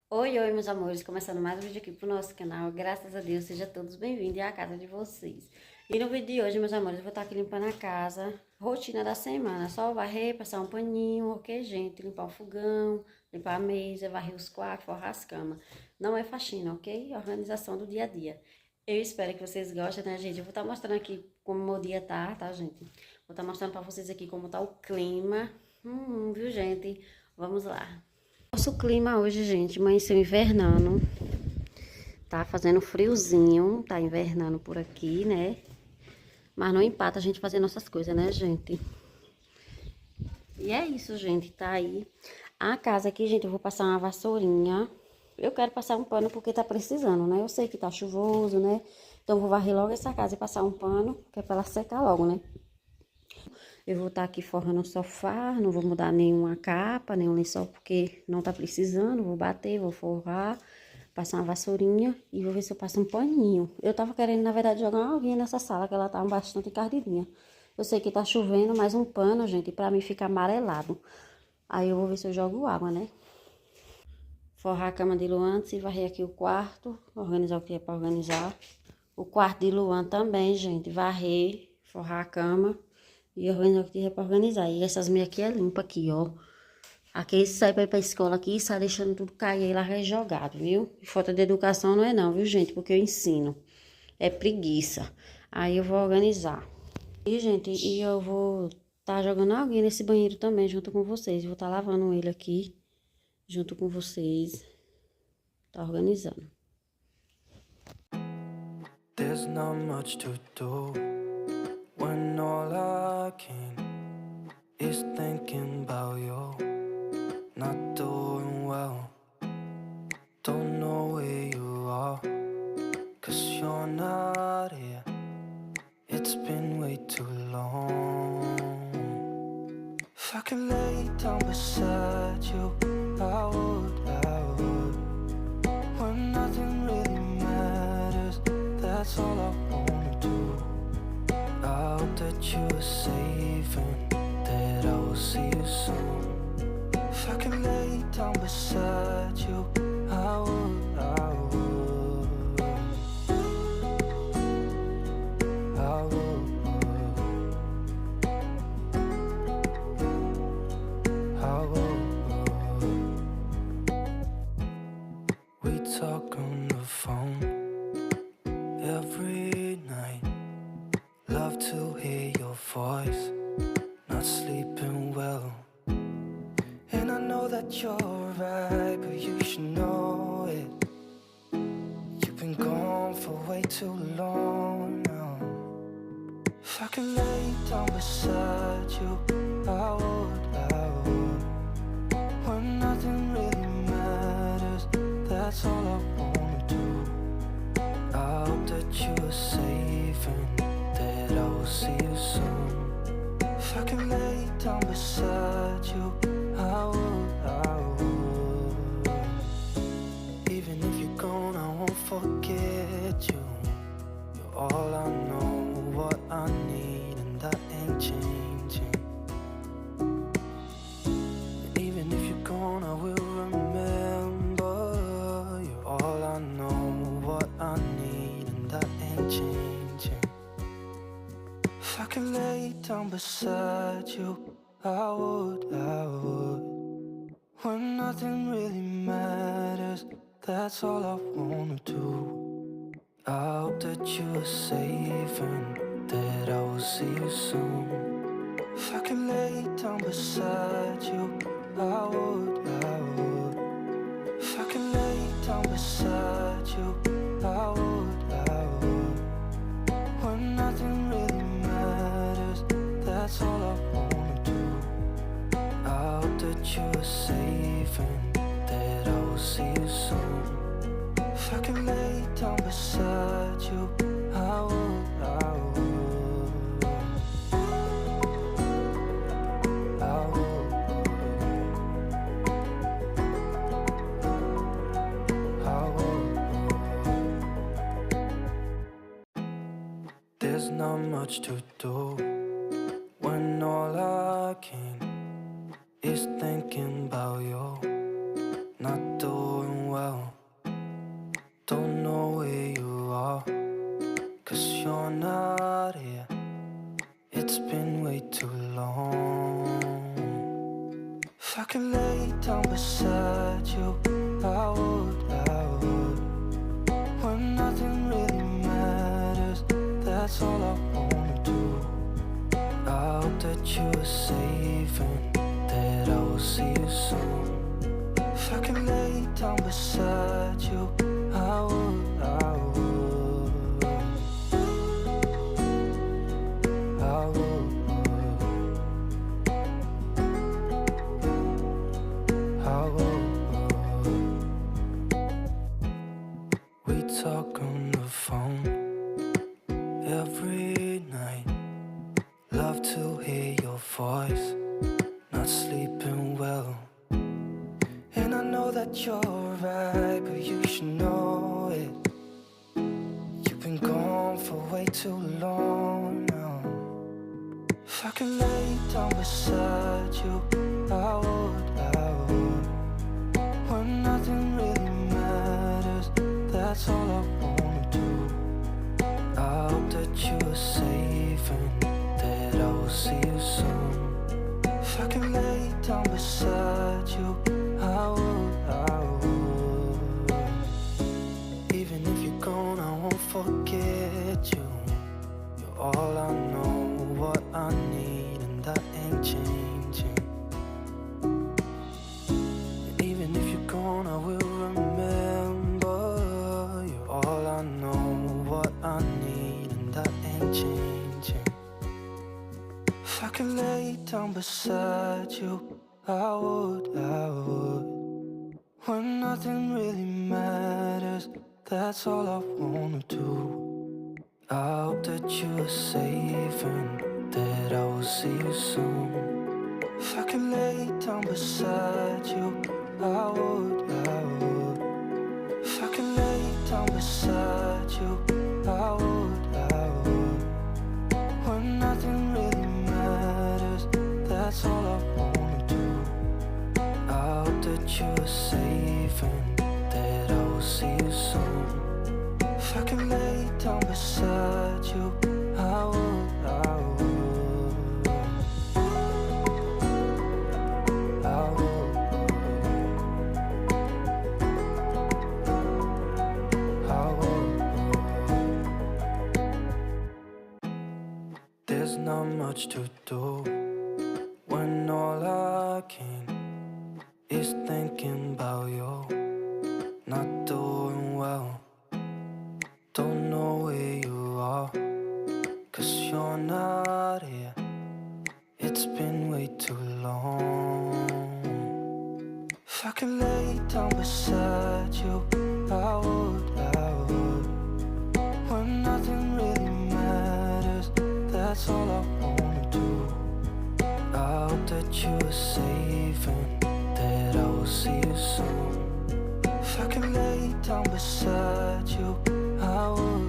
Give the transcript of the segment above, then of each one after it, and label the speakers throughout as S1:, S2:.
S1: Oi, oi, meus amores, começando mais um vídeo aqui pro nosso canal. Graças a Deus, sejam todos bem-vindos à casa de vocês. E no vídeo de hoje, meus amores, eu vou estar aqui limpando a casa, rotina da semana. Só varrer, passar um paninho, ok, gente? Limpar o fogão, limpar a mesa, varrer os quartos, forrar as camas. Não é faxina, ok? Organização do dia a dia. Eu espero que vocês gostem, né, gente? Eu vou estar mostrando aqui como o meu dia tá, gente? Vou estar mostrando pra vocês aqui como tá o clima. Viu, gente? Vamos lá. Nosso clima hoje, gente, amanheceu invernando. Tá fazendo friozinho, tá invernando por aqui, né? Mas não empata a gente fazer nossas coisas, né, gente? E é isso, gente, tá aí. A casa aqui, gente, eu vou passar uma vassourinha. Eu quero passar um pano porque tá precisando, né? Eu sei que tá chuvoso, né? Então, eu vou varrer logo essa casa e passar um pano, que é pra ela secar logo, né? Eu vou estar aqui forrando o sofá, não vou mudar nenhuma capa, nenhum lençol, porque não tá precisando. Vou bater, vou forrar, passar uma vassourinha e vou ver se eu passo um paninho. Eu tava querendo, na verdade, jogar uma aguinha nessa sala, que ela tá bastante encardidinha. Eu sei que tá chovendo, mas um pano, gente, pra mim fica amarelado. Aí eu vou ver se eu jogo água, né? Forrar a cama de Luan antes e varrer aqui o quarto, organizar o que é pra organizar. O quarto de Luan também, gente, varrer, forrar a cama. E organizar o que tiver pra organizar. E essas meias aqui é limpa aqui, ó. Aqui sai pra ir pra escola aqui, sai deixando tudo cair lá jogado, viu? Falta de educação não é não, viu, gente? Porque eu ensino. É preguiça. Aí eu vou organizar. E, gente, e eu vou tá jogando água nesse banheiro também, junto com vocês. Vou tá lavando ele aqui, junto com vocês. Tá organizando.
S2: There's not much to do when all I can is thinking about you. Not doing well, don't know where you are, 'cause you're not here. It's been way too long. If I could lay down beside you, I would. When nothing really matters, that's all I wanna do. I hope that you are safe and that I will see you soon. If I could lay down beside you, I would, I would, I would, I would. We talk on the phone every night. Love to hear your voice, not sleeping well. And I know that you're right, but you should know it. You've been gone for way too long now. If I could lay down beside you, I would. When nothing really matters, that's all I wanna do. I hope that you are safe and that I will see you soon. If I could lay down beside you, I would. Even if you're gone, I won't forget you. You're all I know, what I need, and that ain't changing. And even if you're gone, I will remember. You're all I know, what I need, and that ain't changing. If I could lay down beside you, I would. When nothing really matters, that's all I wanna do. I hope that you are safe and that I will see you soon. If I could lay down beside you, I would. If I could lay down beside you, I would. When nothing really matters, that's all I wanna do. I hope that you are safe and that I will see you soon. If I could lay down beside you, I would. I would. There's not much to do when all I can is thinking about you. Not doing well. If I could lay down beside you, I would. When nothing really matters, that's all I wanna do. I hope that you are safe and that I will see you soon. If I could lay down beside you, I would. We talk on the phone every night. Love to hear your voice. Not sleeping well, and I know that you're right, but you should know it. You've been gone for way too long now. If I could lay down beside you, I would. When nothing really matters, that's all I wanna do. I hope that you are safe and that I will see you soon. If I could lay down beside you, I would. Even if you're gone, I won't forget you. You're all I know, what I need, and that ain't changing. And even if you're gone, I will remember. You're all I know, what I need, and that ain't changing. If I could lay down beside you, I would. When nothing really matters, that's all I wanna do. I hope that you are safe and that I will see you soon. If I could lay down beside you, I would. If I could lay down beside you, I would. When nothing really matters, that's all I wanna do. I hope that you are safe and that I will see you soon. If I could lay down beside you, I would. I would. There's not much to do when all I can is thinking about you. Not doing well, don't know where you are, 'cause you're not here. It's been way too long. If I could lay down beside you, I would. When nothing really matters, that's all I wanna do. I hope that you are safe and that I will see you soon. If I could lay down beside you, I would.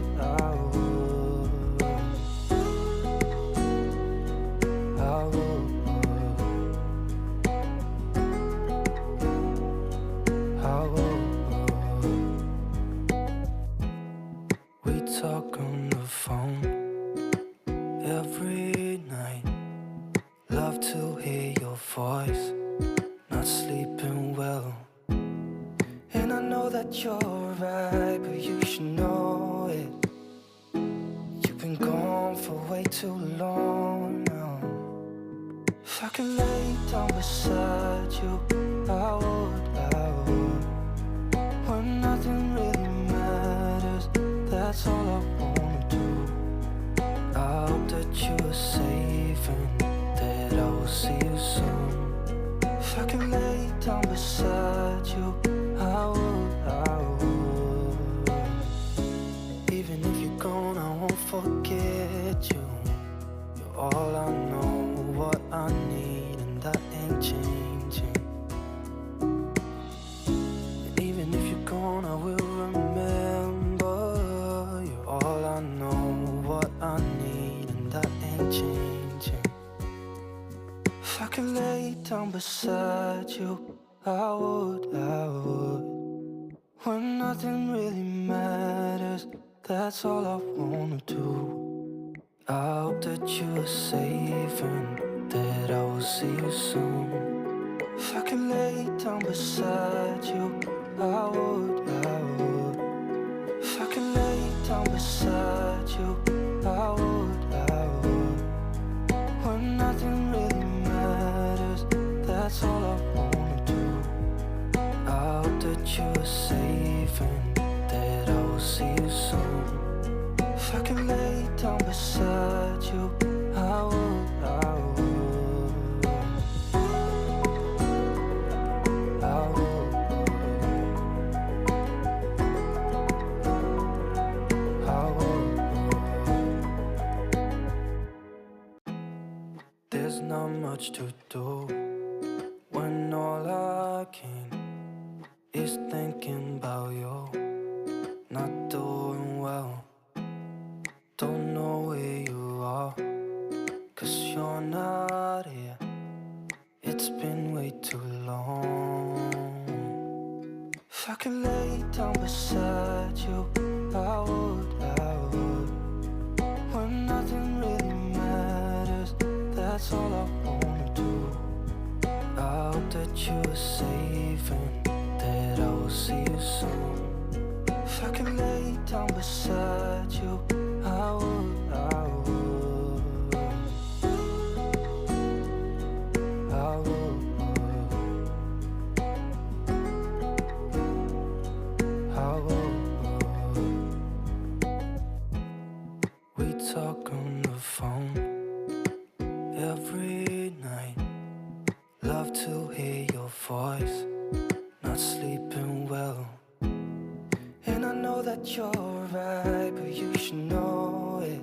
S2: We talk on the phone every night. Love to hear your voice. Not sleeping well, and I know that you're right, but you should know it. You've been gone for way too long now. If I could lay down beside you, I would. When nothing really matters, that's all I wanna do. I hope that you are safe and that I will see you soon. If I could lay down beside you, I would. Even if you're gone, I won't forget you. You're all I know, what I need, and that ain't changing. And even if you're gone, I will remember. You're all I know, what I need, and that ain't changing. If I could lay down beside you, I would. When nothing really matters, that's all I wanna do. I hope that you are safe and that I will see you soon. If I could lay down beside you, I would. If I could lay down beside you, I would. When nothing really matters, that's all I wanna do. I hope that you are safe and that I will see you soon. If I could lay down beside you, I would. There's not much to do when all I can is thinking about you. Not doing well, don't know where you are, 'cause you're not here. It's been way too long. If I could lay down beside you, I would. When nothing really matters, that's all I wanna do. I hope that you are safe and that I will see you soon. If I could lay down beside you, I would. I would. We talk on the phone every night. Love to hear your voice. Not sleeping well, and I know that you're right, but you should know it.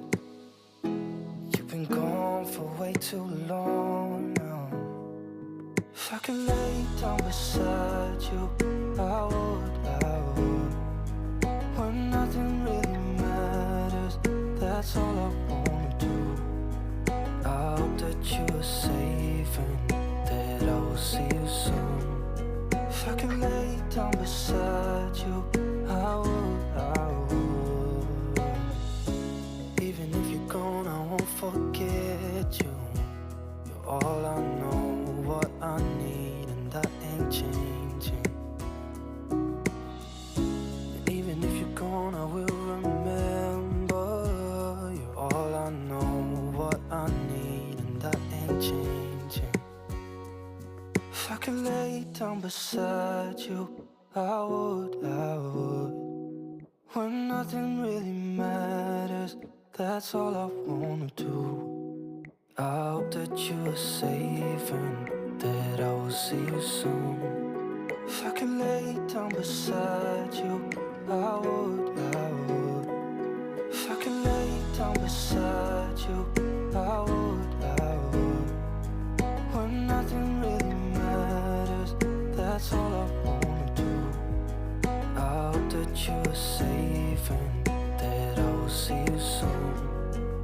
S2: You've been gone for way too long now. If I could lay down beside you, I would. When nothing really matters, that's all I wanna do. I hope that you are safe and that I will see you soon. If I could lay down beside you, I would. Even if you're gone, I won't forget you. You're all I know, what I need, and that ain't changing. And even if you're gone, I will remember. You're all I know, what I need, and that ain't changing. If I could lay down beside you, I would. When nothing really matters, that's all I wanna do. I hope that you are safe and that I will see you soon. If I could lay down beside you, I would. If I could lay down beside you, I would. When nothing really matters, that's all I wanna do. I hope that you are safe and that I will see you soon.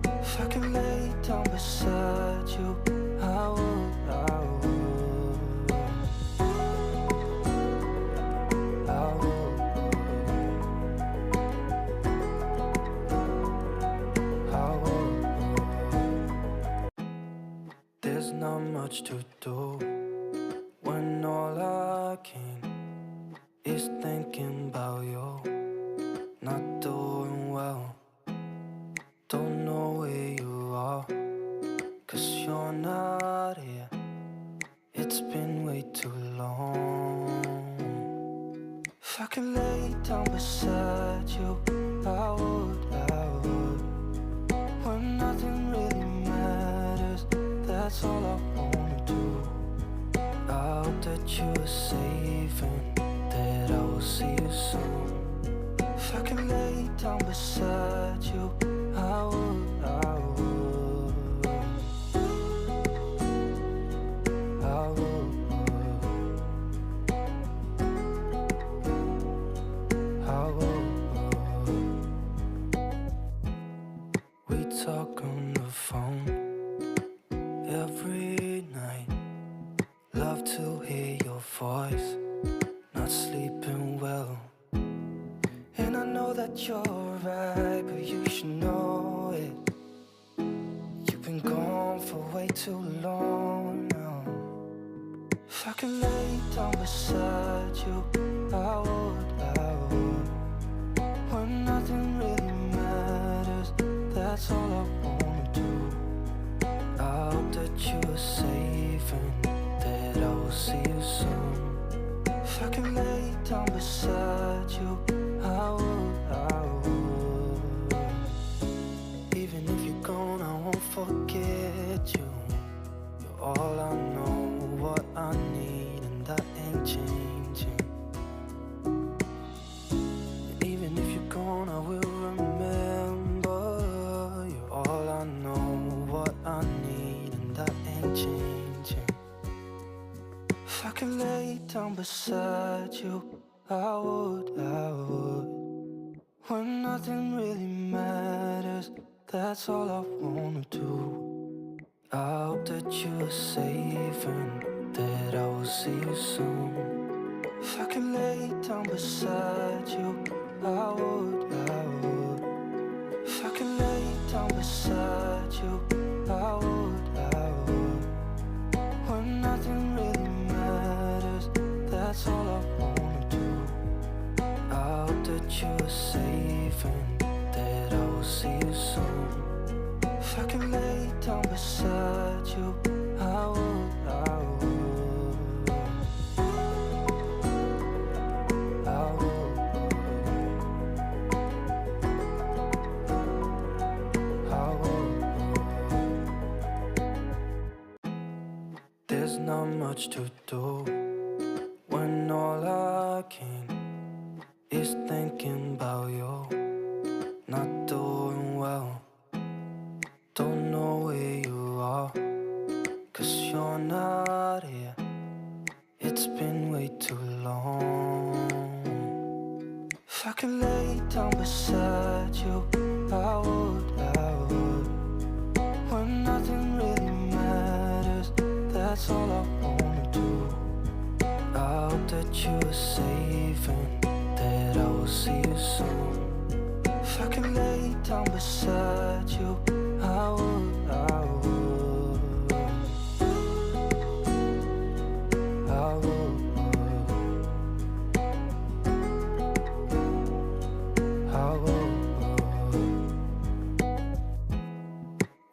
S2: If I could lay down beside you, I would. I would. There's not much to do when all I can is thinking about you. Not doing well, don't know where you are, 'cause you're not here. It's been way too long. If I could lay down beside you, I would. When nothing really matters, that's all I wanna do. I hope that you are safe and that I will see you soon. If I could lay down beside you, I would. I would. I would. I would. We talk on the phone every night. Love to hear your voice. Not sleeping well, and I know that you're right, but you should know it. You've been gone for way too long now. If If I could lay down beside you, I would. When nothing really matters, that's all I wanna do. I hope that you are safe and that I will see you soon. If I could lay down beside you, I would. Even if you're gone, I won't forget you. You're all I know, what I need, and that ain't changing. And even if you're gone, I will remember. You're all I know, what I need, and that ain't changing. If I could lay down beside you, I would. When nothing really matters, that's all I wanna do. I hope that you are safe and that I will see you soon. If I could lay down beside you, I would. If I could lay down beside you, I would. When nothing really matters, that's all I wanna do. I hope that you are safe and that I will see you soon. If I could lay down beside you, I would. I would. There's not much to do when all I can is thinking about you. Not doing well, don't know where you are, 'cause you're not here. It's been way too long. If I could lay down beside you, I would. When nothing really matters, that's all I wanna do. I hope that you are safe and that I will see you soon. If I could lay down beside you, I would.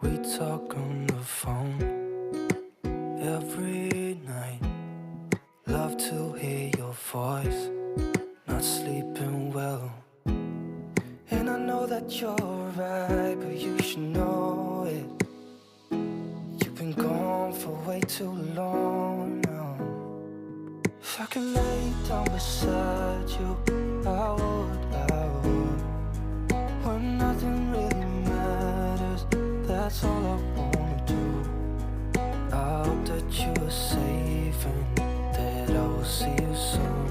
S2: We talk on the phone every night. Love to hear your voice. Not sleeping well, and I know that you're right, but you should know it. You've been gone for way too long now. If I could lay down beside you, I would. When nothing really matters, that's all I wanna do. I hope that you are safe and that I will see you soon.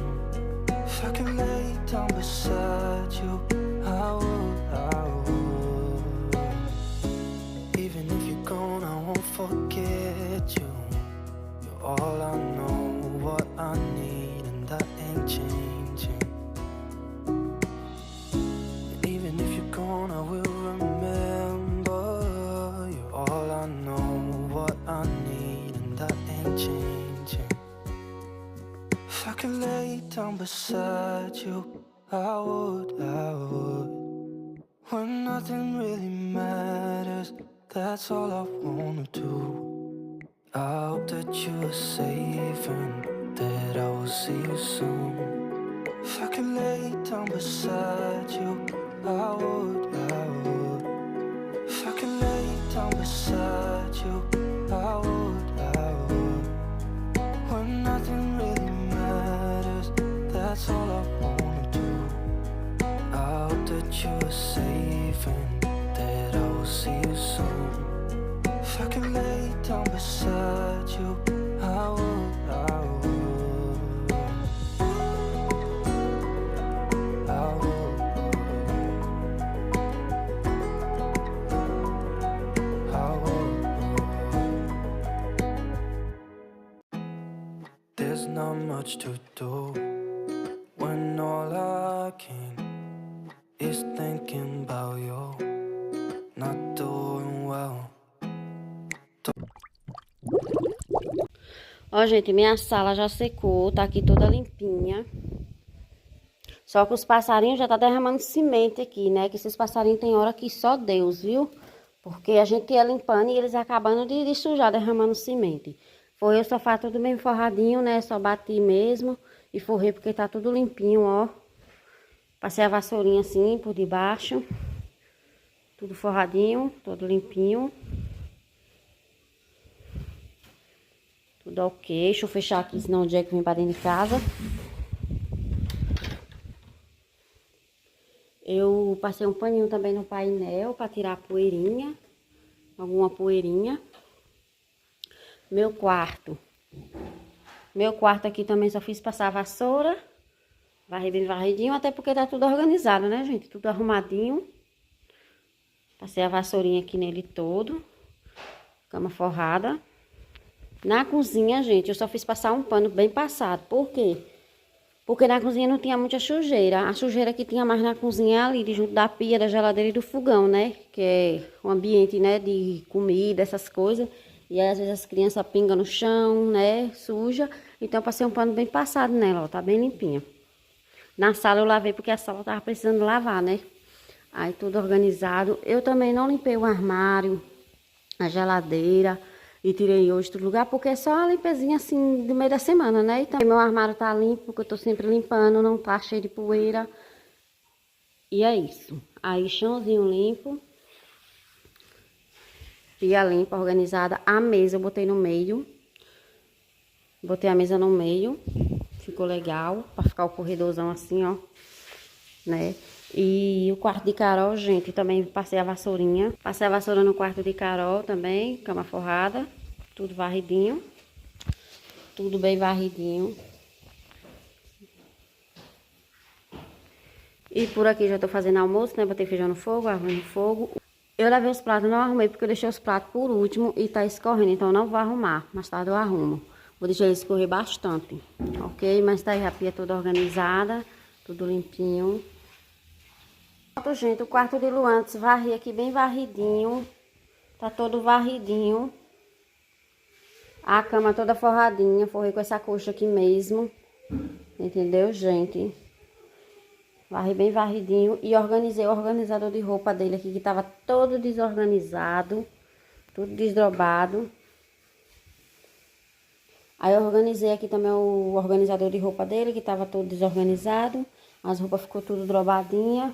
S2: If I could lay down beside you, I would. Even if you're gone, I won't forget you. You're all I know, what I need, and that ain't changing. And even if you're gone, I will remember. You're all I know, what I need, and that ain't changing. If I could lay down beside you, I would. When nothing really matters, that's all I wanna do. I hope that you are safe and that I will see you soon. If I could lay down beside you, I would. If I could lay down beside you, I would. When nothing really matters, that's all I wanna do. I hope that you are safe and that I will see you soon. If I could lay down beside you, I would. There's not much to do when all I can is thinking about you. Not doing well.
S1: Ó, gente, minha sala já secou, tá aqui toda limpinha. Só que os passarinhos já tá derramando semente aqui, né? Que esses passarinhos tem hora que só Deus, viu? Porque a gente ia limpando e eles acabando de sujar, derramando semente. Forrei o sofá tudo bem forradinho, né? Só bati mesmo e forrei porque tá tudo limpinho, ó. Passei a vassourinha assim por debaixo. Tudo forradinho, todo limpinho. Tudo ok. Deixa eu fechar aqui, senão o Jack vem pra dentro de casa. Eu passei um paninho também no painel pra tirar a poeirinha. Alguma poeirinha. Meu quarto aqui também só fiz passar a vassoura. Varrer bem varridinho, até porque tá tudo organizado, né, gente? Tudo arrumadinho. Passei a vassourinha aqui nele todo. Cama forrada. Na cozinha, gente, eu só fiz passar um pano bem passado. Por quê? Porque na cozinha não tinha muita sujeira. A sujeira que tinha mais na cozinha é ali, junto da pia, da geladeira e do fogão, né? Que é um ambiente, né, de comida, essas coisas. E aí, às vezes as crianças pingam no chão, né, suja. Então eu passei um pano bem passado nela, ó, tá bem limpinha. Na sala eu lavei porque a sala tava precisando lavar, né? Aí tudo organizado. Eu também não limpei o armário, a geladeira e tirei hoje do lugar, porque é só uma limpezinha assim do meio da semana, né? Então meu armário tá limpo, porque eu tô sempre limpando, não tá cheio de poeira. E é isso. Aí chãozinho limpo. Pia limpa, organizada. A mesa eu botei no meio. Botei a mesa no meio. Ficou legal, pra ficar o corredorzão assim, ó, né? E o quarto de Carol, gente, também passei a vassourinha. Passei a vassoura no quarto de Carol também, cama forrada. Tudo varridinho. Tudo bem varridinho. E por aqui já tô fazendo almoço, né? Botei feijão no fogo, arroz no fogo. Eu lavei os pratos, não arrumei porque eu deixei os pratos por último e tá escorrendo, então eu não vou arrumar. Mais tarde eu arrumo. Vou deixar ele escorrer bastante, ok? Mas tá aí a pia toda organizada, tudo limpinho. Pronto, gente, o quarto de Luantes varri aqui bem varridinho. Tá todo varridinho. A cama toda forradinha, forrei com essa coxa aqui mesmo. Entendeu, gente? Varri bem varridinho e organizei o organizador de roupa dele aqui, que tava todo desorganizado, tudo desdobado. Aí eu organizei aqui também o organizador de roupa dele, que tava todo desorganizado. As roupas ficou tudo drobadinha.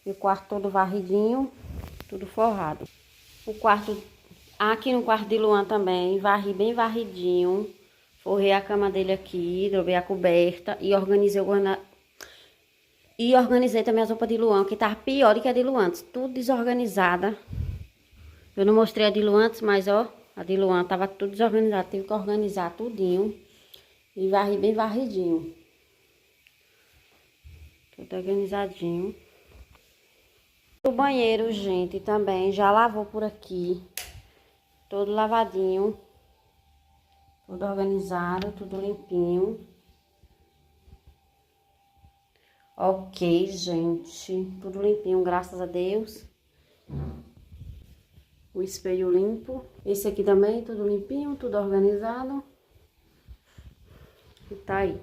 S1: E o quarto todo varridinho, tudo forrado. O quarto, aqui no quarto de Luan também, varri bem varridinho. Forrei a cama dele aqui, dobrei a coberta e organizei também as roupas de Luan, que tava pior do que a de Luan, tudo desorganizada. Eu não mostrei a de Luan, mas ó, a de Luan tava tudo desorganizado, tive que organizar tudinho. E varri bem varridinho. Tudo organizadinho. O banheiro, gente, também já lavou por aqui. Todo lavadinho. Tudo organizado, tudo limpinho. Ok, gente. Tudo limpinho, graças a Deus. O espelho limpo. Esse aqui também, tudo limpinho, tudo organizado. E tá aí.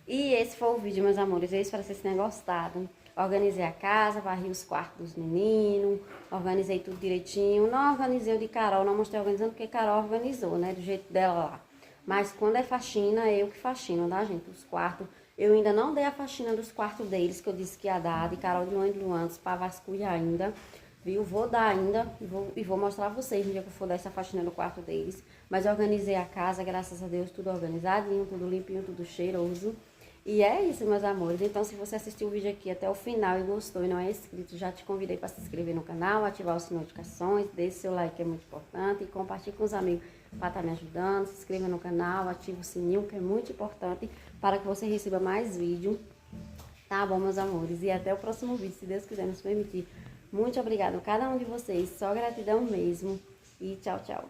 S1: E esse foi o vídeo, meus amores. Eu espero que vocês tenham gostado. Organizei a casa, varri os quartos dos meninos, organizei tudo direitinho. Não organizei o de Carol, não mostrei organizando, porque Carol organizou, né, do jeito dela lá. Mas quando é faxina, eu que faxino, tá, gente? Os quartos, eu ainda não dei a faxina dos quartos deles, que eu disse que ia dar, de Carol, de Luan e de Luan, pra vasculhar ainda. Viu? Vou dar ainda e vou mostrar a vocês no dia que eu for dar essa faxina no quarto deles. Mas eu organizei a casa, graças a Deus, tudo organizadinho, tudo limpinho, tudo cheiroso. E é isso, meus amores. Então, se você assistiu o vídeo aqui até o final e gostou e não é inscrito, já te convidei para se inscrever no canal, ativar as notificações, deixe seu like, que é muito importante, e compartilhe com os amigos para estar me ajudando. Se inscreva no canal, ative o sininho, que é muito importante, para que você receba mais vídeo. Tá bom, meus amores? E até o próximo vídeo, se Deus quiser nos permitir. Muito obrigada a cada um de vocês, só gratidão mesmo. E tchau, tchau.